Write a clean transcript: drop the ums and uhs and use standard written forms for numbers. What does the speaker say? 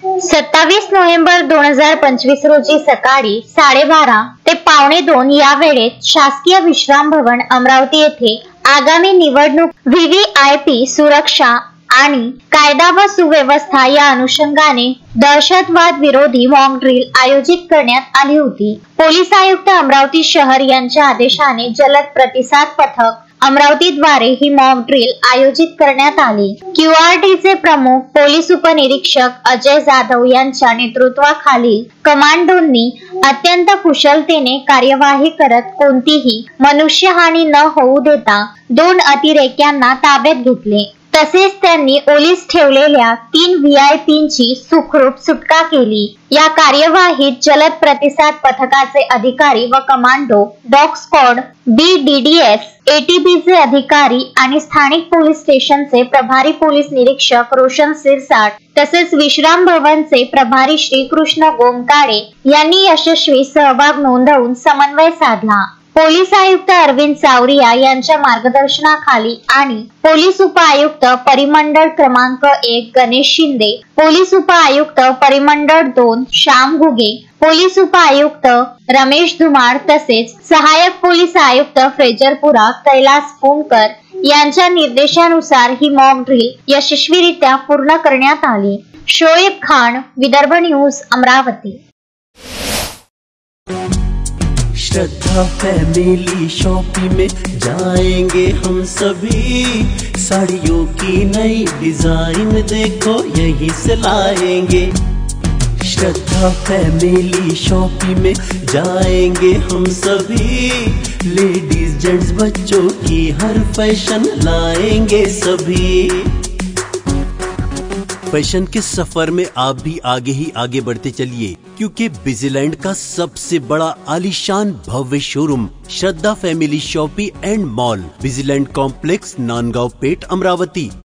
27 November 2025 रोजी सकाळी 12:30 ते 1:45 या वेळेत शासकीय विश्राम भवन अमरावती येथे आगामी निवडणूक व्हीव्हीआयपी सुरक्षा आणि कायदा व सुव्यवस्था या अनुषंगाने दहशतवाद विरोधी मॉक ड्रिल आयोजित करण्यात आली होती। पोलीस आयुक्त अमरावती शहर यांच्या आदेशाने जलद प्रतिसाद पथक अमरावतीद्वारे ही मॉक ड्रिल आयोजित करण्यात आली। क्यूआरटीचे प्रमुख पोलीस उपनिरीक्षक अजय जाधव यांच्या नेतृत्वाखालील कमांडोंनी अत्यंत कुशलतेने कार्यवाही करत कोणतीही मनुष्यहानी न होऊ देता 2 अतिरेक्यांना ताब्यात घेतले। तसेच त्यांनी ओलीस ठेवलेल्या 3 व्हीआयपींची सुखरूप सुटका केली। या कार्यवाहीत जलद प्रतिसाद पथकाचे अधिकारी व कमांडो, डॉग स्क्वॉड, BDDS, ATBचे अधिकारी आणि स्थानिक पोलीस स्टेशनचे प्रभारी पोलीस निरीक्षक रोशन सिरसाट तसेच विश्राम भवनचे प्रभारी श्रीकृष्ण गोमकाळे यांनी यशस्वी सहभाग नोंदवून समन्वय साधला। पोलीस आयुक्त अरविंद सावरिया यांच्या मार्गदर्शनाखाली आणि पोलीस उपआयुक्त परिमंडळ क्रमांक 1 गणेश शिंदे, पोलीस उपआयुक्त परिमंडळ 2 श्याम घुगे, पोलीस उपआयुक्त रमेश धुमाळ तसेच सहाय्यक पोलीस आयुक्त फ्रेजरपुरा कैलास पुणकर यांच्या निर्देशानुसार ही मॉक ड्रिल यशस्वीरित्या पूर्ण करण्यात आली। शोएब खान, विदर्भ न्यूज, अमरावती। श्रद्धा फैमिली शॉपिंग में जाएंगे हम सभी, साड़ियों की नई डिजाइन देखो यहीं से लाएंगे। श्रद्धा फैमिली शॉपिंग में जाएंगे हम सभी, लेडीज जेंट्स बच्चों की हर फैशन लाएंगे सभी। फैशन के सफर में आप भी आगे ही आगे बढ़ते चलिए, क्योंकि विजिलैंड का सबसे बड़ा आलीशान भव्य showroom Shraddha family shopping and mall, विजिलैंड कॉम्प्लेक्स, नांदगांव पेठ, अमरावती।